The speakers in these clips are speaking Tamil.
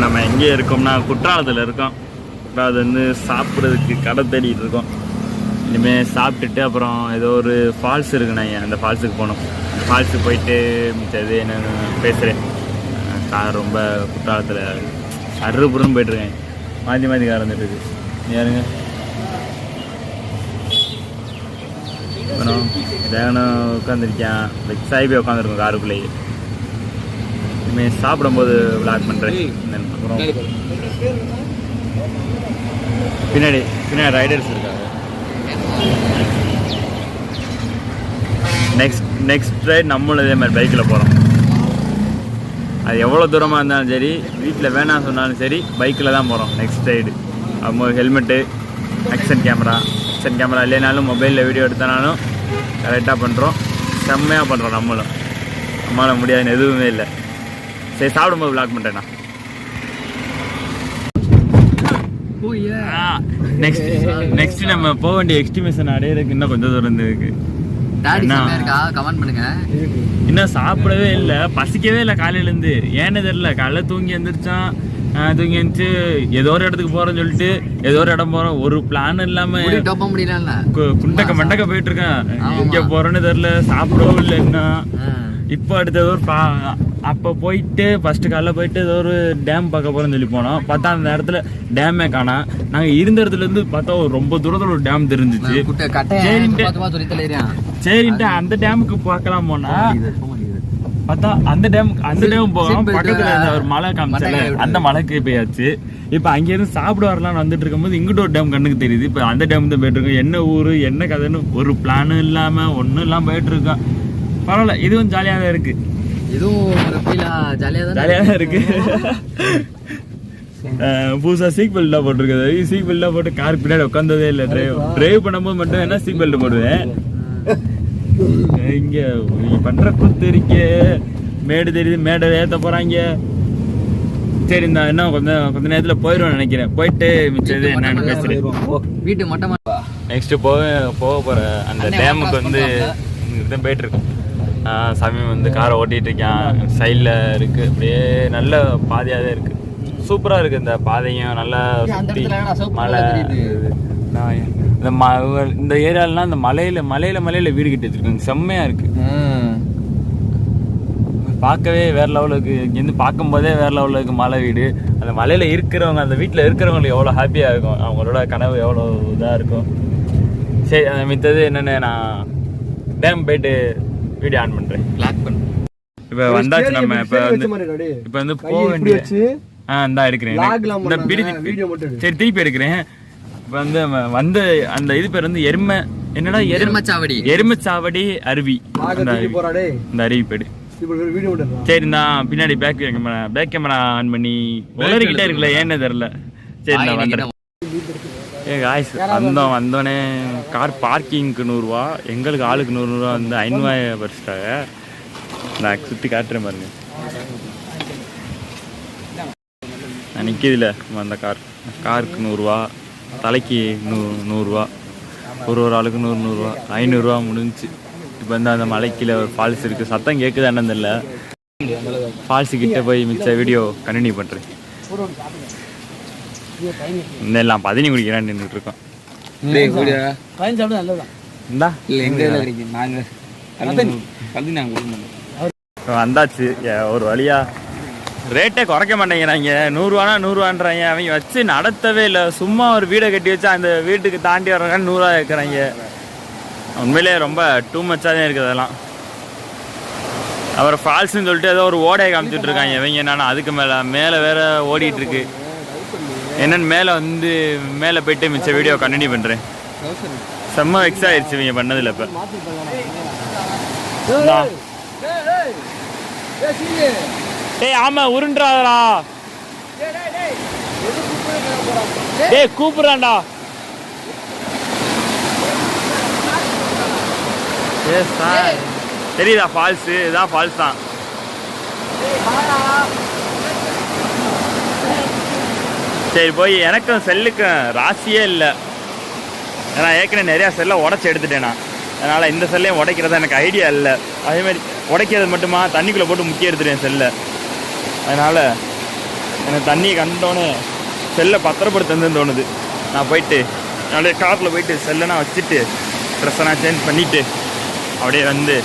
நம்ம எங்கே இருக்கோம்னா குற்றாலத்தில் இருக்கோம். இப்போ அது வந்து சாப்பிட்றதுக்கு கடை தேடிட்டு இருக்கோம். இனிமேல் சாப்பிட்டுட்டு அப்புறம் ஏதோ ஒரு ஃபால்ஸ் இருக்குண்ணா, அந்த ஃபால்ஸுக்கு போகணும். ஃபால்ஸுக்கு போயிட்டு மிச்சது என்னென்னு பேசுகிறேன். கார் ரொம்ப குற்றாலத்தில் அறுபுறம் போய்ட்டுருக்கேன். மாற்றி மாற்றி கார் வந்துட்டு இருக்கு. யாருங்க அப்புறம் தேவனும் உட்காந்துருக்கேன். வெக்ஸாகி போய் உட்காந்துருக்கோம் காருக்குள்ளேயே. இனிமேல் சாப்பிடும்போது விளாக் பண்ணுறேன். அப்புறம் பின்னாடி ரைடர்ஸ் இருக்காங்க. நெக்ஸ்ட் ரைட் நம்மளும் இதே மாதிரி பைக்கில் போகிறோம். அது எவ்வளோ தூரமாக இருந்தாலும் சரி, வீட்டில் வேணாம் சொன்னாலும் சரி, பைக்கில் தான் போகிறோம் நெக்ஸ்ட் ரைடு. அப்போ ஹெல்மெட்டு, ஆக்ஷன் கேமரா இல்லைனாலும் மொபைலில் வீடியோ எடுத்தாலும் கரெக்டாக பண்ணுறோம். செம்மையாக பண்ணுறோம். நம்மளால் முடியாதுன்னு எதுவுமே இல்லை. சரி, சாப்பிடும்போது விளாக் பண்ணுறேண்ணா. நெக்ஸ்ட் நம்ம போக வேண்டிய எஸ்டிமேஷன் அடையிறதுக்கு இன்னும் கொஞ்சம் தூரம் இருக்கு. இன்னும் சாப்பிடவே இல்லை, பசிக்கவே இல்லை காலையிலேருந்து. ஏன்னு தெரியல. காலைல தூங்கி எழுந்துச்சு ஏதோ ஒரு இடத்துக்கு போறோம்னு சொல்லிட்டு ஏதோ ஒரு இடம் போறோம். ஒரு பிளான் இல்லாம குண்டக்க மண்டக்க போயிட்டு இருக்கேன். இங்க போறோன்னு தெரியல, சாப்பிடவும் இல்லை. என்ன இப்போ அடுத்தது ஒரு அப்போ போயிட்டு ஃபர்ஸ்ட் காலைல போயிட்டு ஏதோ ஒரு டேம் பார்க்க போறோம்னு சொல்லி போனோம். பார்த்தா அந்த இடத்துல டேமே காணா. நாங்கள் இருந்த இடத்துல இருந்து பார்த்தா ரொம்ப தூரத்தில் ஒரு டேம் தெரிஞ்சிச்சு. சரின்ட்டு அந்த டேமுக்கு பார்க்கலாம் போனா பார்த்தா அந்த டேம் போகலாம். பக்கத்துல ஒரு மலை காமிச்சல, அந்த மலைக்கு போயாச்சு. இப்போ அங்கேயிருந்து சாப்பிட வரலாம்னு வந்துட்டு இருக்கும்போது இங்கிட்ட ஒரு டேம் கண்ணுக்கு தெரியுது. இப்போ அந்த டேம் தான் போயிட்டு இருக்கோம். என்ன ஊரு என்ன கதைன்னு ஒரு பிளானும் இல்லாம ஒன்றும் இல்லாம போயிட்டு இருக்கோம். பரவாயில்ல, இதுவும் ஜாலியாக தான் இருக்கு. ஜாலியாக தான் இருக்கு. புதுசாக சீட் பெல்ட்லாம் போட்டிருக்குது. சீட் பெல்ட்லாம் போட்டு கார் பின்னாடி உட்காந்ததே இல்லை. டிரைவ் பண்ணும்போது மட்டும் என்ன சீட் பெல்ட் போடுவேன். இங்க பண்ற கூத்து இருக்கே. மேடு தெரியுது, மேடை ஏற்ற போறாங்க. சரி, இந்த என்ன கொஞ்ச நேரத்துல போயிடுவோம் நினைக்கிறேன். போயிட்டு மிச்சது என்னன்னு பேசுறேன். வீட்டு மொட்டமா நெக்ஸ்ட் போக போற அந்த டேமுக்கு வந்து போயிட்டு இருக்கோம். சாமி வந்து காரை ஓட்டிட்டு இருக்கான். சைடில் இருக்கு, அப்படியே நல்ல பாதையாவே இருக்கு. சூப்பரா இருக்கு இந்த பாதையும். நல்லா சுத்தி மலை. இந்த ஏரியாலாம் இந்த மலையில வீடு கட்டி வச்சிருக்காங்க. செம்மையா இருக்கு. பார்க்கவே வேற லெவலுக்கு. இங்கேருந்து பார்க்கும்போதே வேற லெவலுக்கு மலை வீடு. அந்த மலையில இருக்கிறவங்க, அந்த வீட்டில் இருக்கிறவங்களுக்கு எவ்வளோ ஹாப்பியா இருக்கும். அவங்களோட கனவு எவ்வளோ இதாக இருக்கும். சரி, மித்தது என்னென்ன நான் டேம் போயிட்டு வீடியோ ஆன் பண்றேன். இப்போ வந்தாச்சு நம்ம. இப்போ வந்து போக வேண்டிய இந்தா எடுக்கிறேன். சரி, திருப்பி எடுக்கிறேன். இப்போ வந்து அந்த இது பேர் வந்து எருமச்சாவடி அருவி. இந்த அருவி பேரு. சரி, நான் பின்னாடி பேக் கேமரா ஆன் பண்ணி உலகிட்டே இருக்குல்ல, ஏன்னு தெரியல. சரி, நான் வந்துடுறேன். வந்தோடனே கார் பார்க்கிங்க்கு 100 ரூபா, எங்களுக்கு ஆளுக்கு 100 ரூபா வந்து 500 ரூபாய் பறிச்சிட்டாங்க. நான் சுற்றி காட்டுறேன் பாருங்க. நான் நிற்கிதுல அந்த காருக்கு 100 ரூபா, தலைக்கு 100 ரூபா, ஒரு ஆளுக்கு 100 ரூபா, 500 ரூபா முடிஞ்சிச்சு. இப்போ வந்து அந்த மலைக்கில் ஒரு ஃபால்ஸ் இருக்குது. சத்தம் கேட்குது என்னன்னு தெரியல. ஃபால்ஸு கிட்டே போய் மிச்ச வீடியோ கண்டினியூ பண்ணுறேன். எல்லாம் பதினி குடிக்கிறான்னு நின்றுட்டு இருக்கோம். வந்தாச்சு. ஒரு வழியா ரேட்டே குறைக்க மாட்டேங்கிறாங்க. 100 ரூபான்றாங்க. அவங்க வச்சு நடத்தவே இல்லை. சும்மா ஒரு வீடை கட்டி வச்சு அந்த வீட்டுக்கு தாண்டி வர்றாங்க 100 ரூபா இருக்கிறாங்க. உண்மையிலேயே ரொம்ப டூ மச்சாக தான் இருக்குது அதெல்லாம். அப்புறம் ஃபால்ஸ்ன்னு சொல்லிட்டு ஏதோ ஒரு ஓடையை காமிச்சிட்டு இருக்காங்க இவங்க. என்னன்னா அதுக்கு மேலே வேற ஓடிட்டு இருக்கு. என்னன்னு மேலே போயிட்டு மிச்ச வீடியோ கண்டினியூ பண்ணுறேன். செம்ம வெக்ஸ் ஆயிடுச்சு இவங்க பண்ணதில்ல. இப்போ ஆமா உருண்டாதடா. கூப்பிடுறான்டா. தெரியுதா ஃபால்ஸ்? இதான் ஃபால்ஸ் தான். சரி, போய் எனக்கும் செல்லுக்கும் ராசியே இல்லை. ஏன்னா ஏற்கனவே நிறையா செல்லை உடச்சி எடுத்துட்டேன் நான். அதனால் இந்த செல்லையும் உடைக்கிறதா எனக்கு ஐடியா இல்லை. அதேமாதிரி உடைக்கிறது மட்டுமா தண்ணிக்குள்ளே போட்டு முக்கிய எடுத்துட்டேன் செல்லை. அதனால் எனக்கு தண்ணியை கண்டோன்னே செல்லை பத்திரப்படுத்துன்னு தோணுது. நான் போயிட்டு அப்படியே காரில் போயிட்டு செல்லை வச்சுட்டு ட்ரெஸ்ஸை நான் சேஞ்ச் பண்ணிவிட்டு அப்படியே வந்து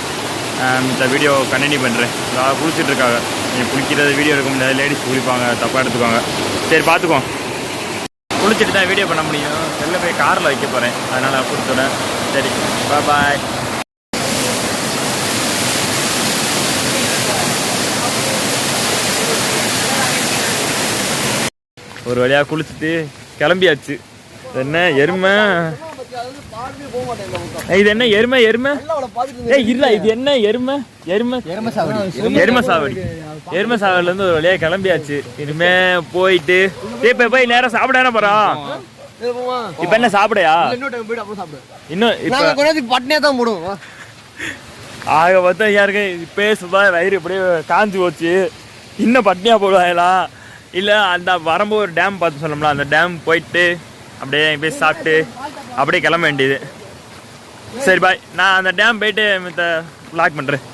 இந்த வீடியோ கண்டினியூ பண்ணுறேன். அதாவது குளிச்சுட்டு இருக்காங்க. நீங்கள் குளிக்கிறது வீடியோ எடுக்க முடியாது, லேடிஸ் குளிப்பாங்க, தப்பாக எடுத்துக்குவாங்க. சரி பார்த்துக்குவோம். குளிச்சுட்டு தான் வீடியோ பண்ண முடியும். செல்லை போய் காரில் வைக்க போகிறேன், அதனால் கொடுத்துட்றேன். சரி பாய். ஒரு வழியாக குளிச்சுட்டு கிளம்பியாச்சு. என்ன எருமை, இது என்ன எருமை எருமை இல்ல, இது என்ன எருமை எருமை எருமை சாவடி. எருமை சாவடிலேருந்து ஒரு வழியாக கிளம்பியாச்சு. இனிமே போயிட்டு இப்போ போய் நேரம் சாப்பிட என்ன போகிறோம்? இப்போ என்ன சாப்பிடையா? இன்னும் இப்போ பட்னியாக தான் போடுவோம். ஆக பார்த்தா யாருக்கு இப்போ சும்மா வயிறு இப்படியே காஞ்சி போச்சு. இன்னும் பட்னியாக போடுவாங்களா? இல்லை அந்த வரும்போது ஒரு டேம் பார்த்து சொன்னோம்ல, அந்த டேம் போயிட்டு அப்படியே போய் சாப்பிட்டு அப்படியே கிளம்ப வேண்டியது. சரி பாய், நான் அந்த டேம் போயிட்டு மித்த வ்ளாக் பண்ணுறேன்.